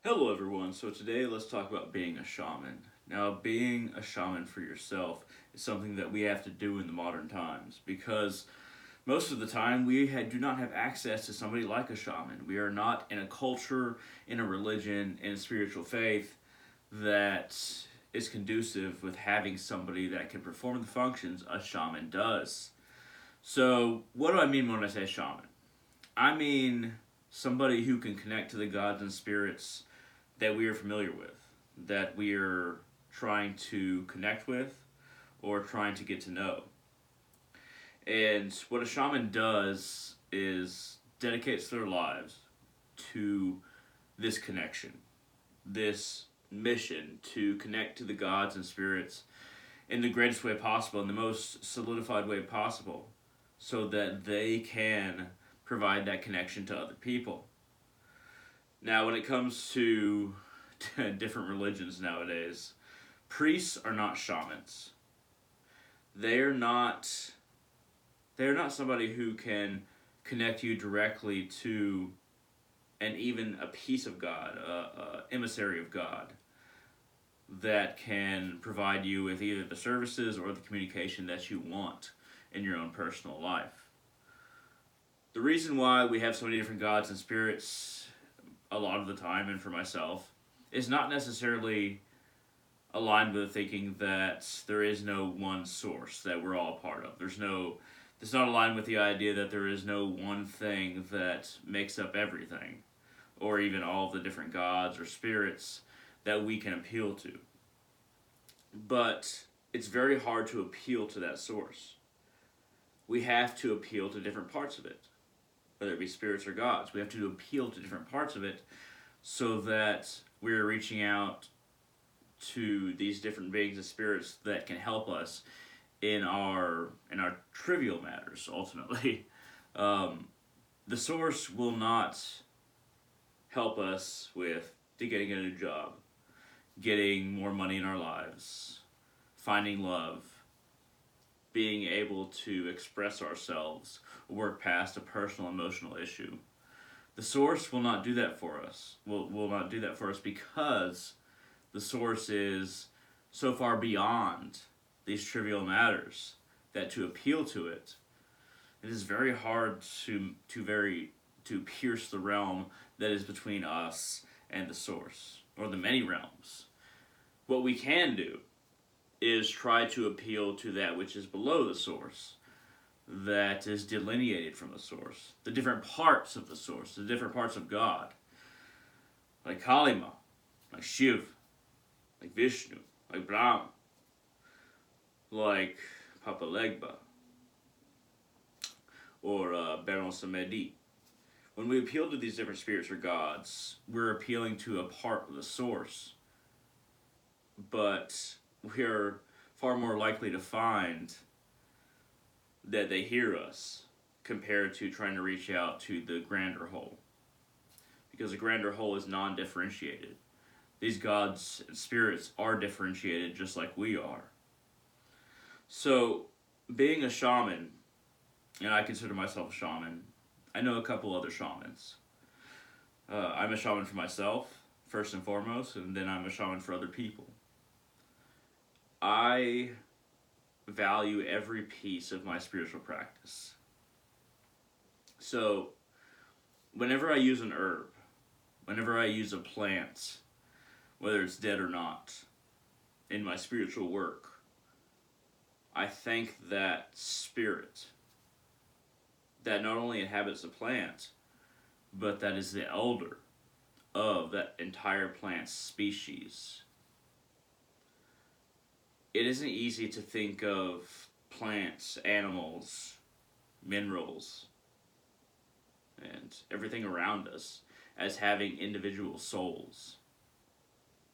Hello, everyone. So, today let's talk about being a shaman. Now, being a shaman for yourself is something that we have to do in the modern times because most of the time do not have access to somebody like a shaman. We are not in a culture, in a religion, in a spiritual faith that is conducive with having somebody that can perform the functions a shaman does. So, what do I mean when I say shaman? I mean somebody who can connect to the gods and spirits that we are familiar with, that we are trying to connect with or trying to get to know. And what a shaman does is dedicates their lives to this connection, this mission to connect to the gods and spirits in the greatest way possible, in the most solidified way possible, so that they can provide that connection to other people. Now, when it comes to different religions nowadays, priests are not shamans. They are not. They are not somebody who can connect you directly to and even a piece of God, a emissary of God, that can provide you with either the services or the communication that you want in your own personal life. The reason why we have so many different gods and spirits a lot of the time, and for myself, is not necessarily aligned with thinking that there is no one source that we're all a part of. It's not aligned with the idea that there is no one thing that makes up everything, or even all of the different gods or spirits that we can appeal to. But it's very hard to appeal to that source. We have to appeal to different parts of it, whether it be spirits or gods. We have to appeal to different parts of it so that we're reaching out to these different beings and spirits that can help us in our trivial matters. Ultimately, the source will not help us with getting a new job, getting more money in our lives, finding love, being able to express ourselves, work past a personal emotional issue. The source will not do that for us. Will not do that for us because the source is so far beyond these trivial matters that to appeal to it, it is very hard to pierce the realm that is between us and the source, or the many realms. What we can do is try to appeal to that which is below the source, that is delineated from the source, the different parts of the source, the different parts of God, like Kalima, like Shiv, like Vishnu, like Brahma, like Papa Legba, or Baron Samedi. When we appeal to these different spirits or gods, we're appealing to a part of the source, but we're far more likely to find that they hear us compared to trying to reach out to the grander whole. Because the grander whole is non-differentiated. These gods and spirits are differentiated just like we are. So, being a shaman, and I consider myself a shaman, I know a couple other shamans. I'm a shaman for myself, first and foremost, and then I'm a shaman for other people. I value every piece of my spiritual practice. So, whenever I use an herb, whenever I use a plant, whether it's dead or not, in my spiritual work, I thank that spirit that not only inhabits the plant, but that is the elder of that entire plant species. It isn't easy to think of plants, animals, minerals, and everything around us as having individual souls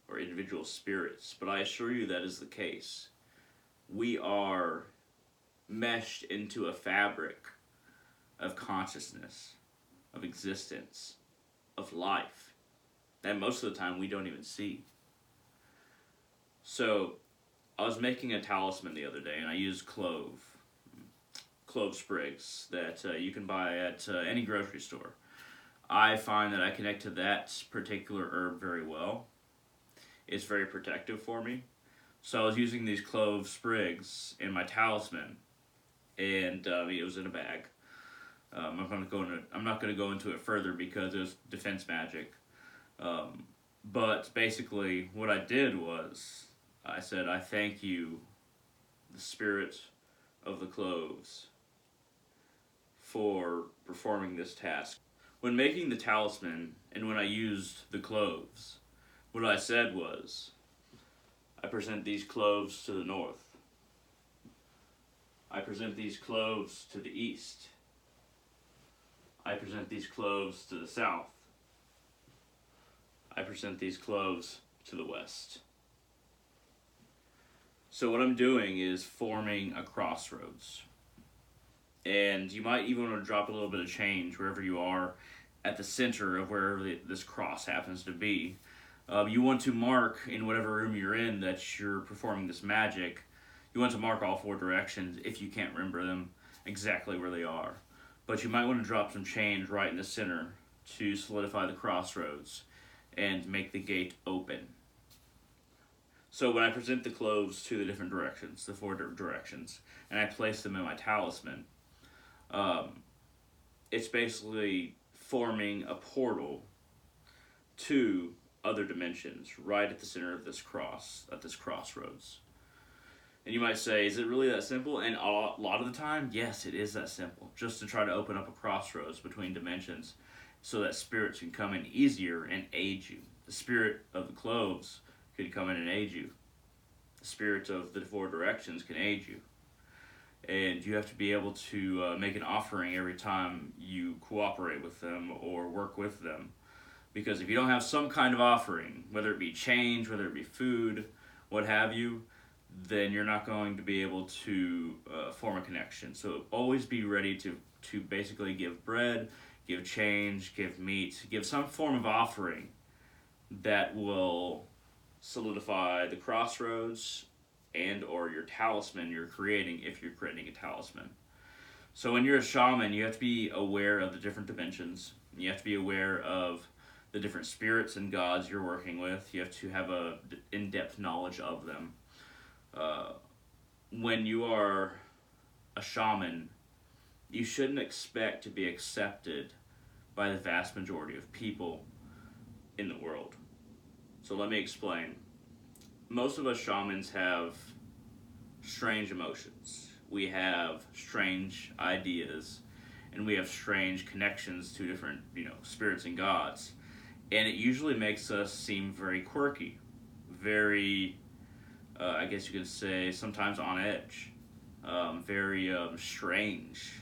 or individual spirits, but I assure you that is the case. We are meshed into a fabric of consciousness, of existence, of life, that most of the time we don't even see. So, I was making a talisman the other day, and I used clove sprigs that you can buy at any grocery store. I find that I connect to that particular herb very well. It's very protective for me. So I was using these clove sprigs in my talisman, and it was in a bag. I'm not going to go into it further because it was defense magic. But basically, what I did was I said, I thank you, the spirit of the cloves, for performing this task. When making the talisman and when I used the cloves, what I said was, I present these cloves to the north. I present these cloves to the east. I present these cloves to the south. I present these cloves to the west. So what I'm doing is forming a crossroads. And you might even want to drop a little bit of change wherever you are at the center of wherever this cross happens to be. You want to mark in whatever room you're in that you're performing this magic. You want to mark all 4 directions if you can't remember them exactly where they are. But you might want to drop some change right in the center to solidify the crossroads and make the gate open. So when I present the cloves to the different directions, the 4 directions, and I place them in my talisman, it's basically forming a portal to other dimensions right at the center of this crossroads. And you might say, is it really that simple? And a lot of the time, yes, it is that simple. Just to try to open up a crossroads between dimensions so that spirits can come in easier and aid you. The spirit of the cloves could come in and aid you. The spirit of the 4 directions can aid you. And you have to be able to make an offering every time you cooperate with them or work with them. Because if you don't have some kind of offering, whether it be change, whether it be food, what have you, then you're not going to be able to form a connection. So always be ready to basically give bread, give change, give meat, give some form of offering that will solidify the crossroads and or your talisman you're creating if you're creating a talisman. So when you're a shaman, you have to be aware of the different dimensions. You have to be aware of the different spirits and gods you're working with. You have to have a in-depth knowledge of them. When you are a shaman, you shouldn't expect to be accepted by the vast majority of people in the world. So let me explain. Most of us shamans have strange emotions. We have strange ideas, and we have strange connections to different, spirits and gods. And it usually makes us seem very quirky, very, I guess you could say, sometimes on edge, very strange.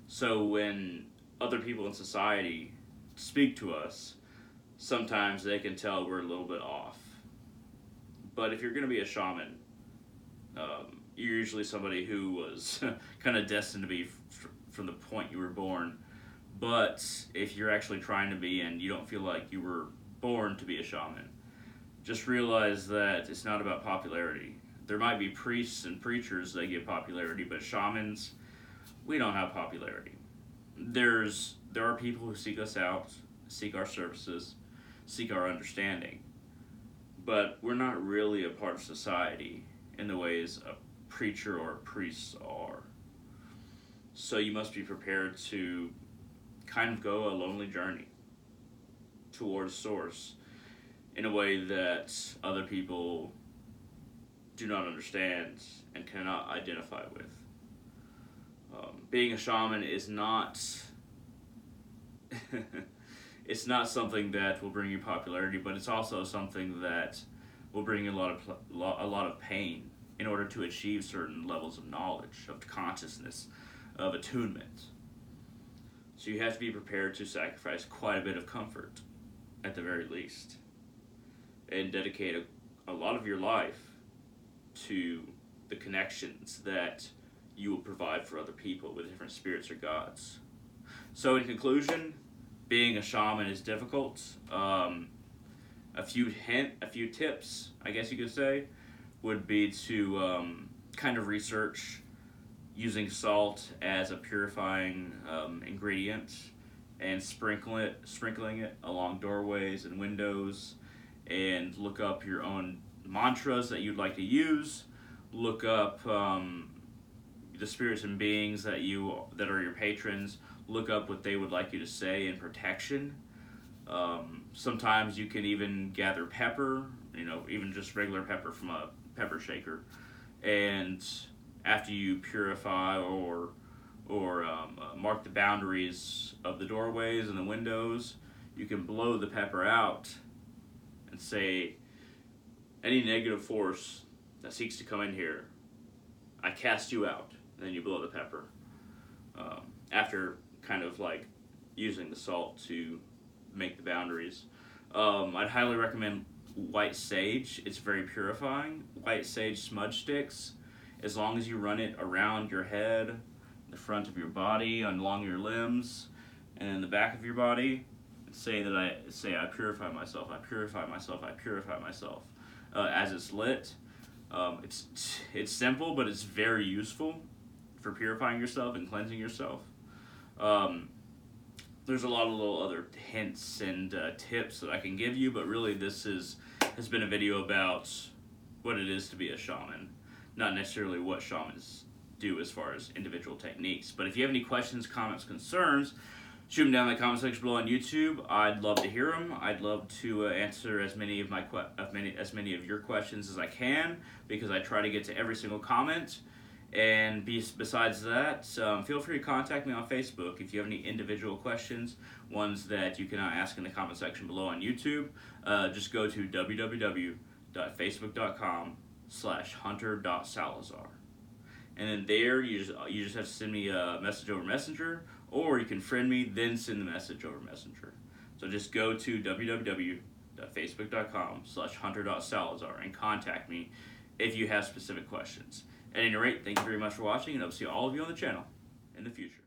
So when other people in society speak to us, sometimes they can tell we're a little bit off. But if you're going to be a shaman, you're usually somebody who was kind of destined to be from the point you were born. But if you're actually trying to be and you don't feel like you were born to be a shaman, just realize that it's not about popularity. There might be priests and preachers that get popularity, but shamans, we don't have popularity. There are people who seek us out, seek our services, seek our understanding. But we're not really a part of society in the ways a preacher or a priest are. So you must be prepared to kind of go a lonely journey towards Source in a way that other people do not understand and cannot identify with. Being a shaman is not it's not something that will bring you popularity, but it's also something that will bring you a lot of pain in order to achieve certain levels of knowledge, of consciousness, of attunement. So you have to be prepared to sacrifice quite a bit of comfort, at the very least, and dedicate a lot of your life to the connections that you will provide for other people with different spirits or gods. So in conclusion, being a shaman is difficult. A few tips, I guess you could say, would be to kind of research using salt as a purifying ingredient and sprinkling it along doorways and windows, and look up your own mantras that you'd like to use. Look up the spirits and beings that are your patrons. Look up what they would like you to say in protection. Sometimes you can even gather pepper, even just regular pepper from a pepper shaker, and after you purify or mark the boundaries of the doorways and the windows, you can blow the pepper out and say, any negative force that seeks to come in here, I cast you out. And then you blow the pepper. After kind of like using the salt to make the boundaries. I'd highly recommend white sage. It's very purifying. White sage smudge sticks. As long as you run it around your head, the front of your body, along your limbs, and the back of your body, say I purify myself, I purify myself, I purify myself. As it's lit, it's simple, but it's very useful for purifying yourself and cleansing yourself. There's a lot of little other hints and tips that I can give you, but really this has been a video about what it is to be a shaman, not necessarily what shamans do as far as individual techniques. But if you have any questions, comments, concerns, shoot them down in the comment section below on YouTube. I'd love to hear them. I'd love to answer as many of your questions as I can, because I try to get to every single comment. And besides that, feel free to contact me on Facebook if you have any individual questions, ones that you cannot ask in the comment section below on YouTube. Just go to www.facebook.com/hunter.salazar. And then there, you just have to send me a message over Messenger, or you can friend me, then send the message over Messenger. So just go to www.facebook.com/hunter.salazar and contact me if you have specific questions. At any rate, thank you very much for watching, and I'll see all of you on the channel in the future.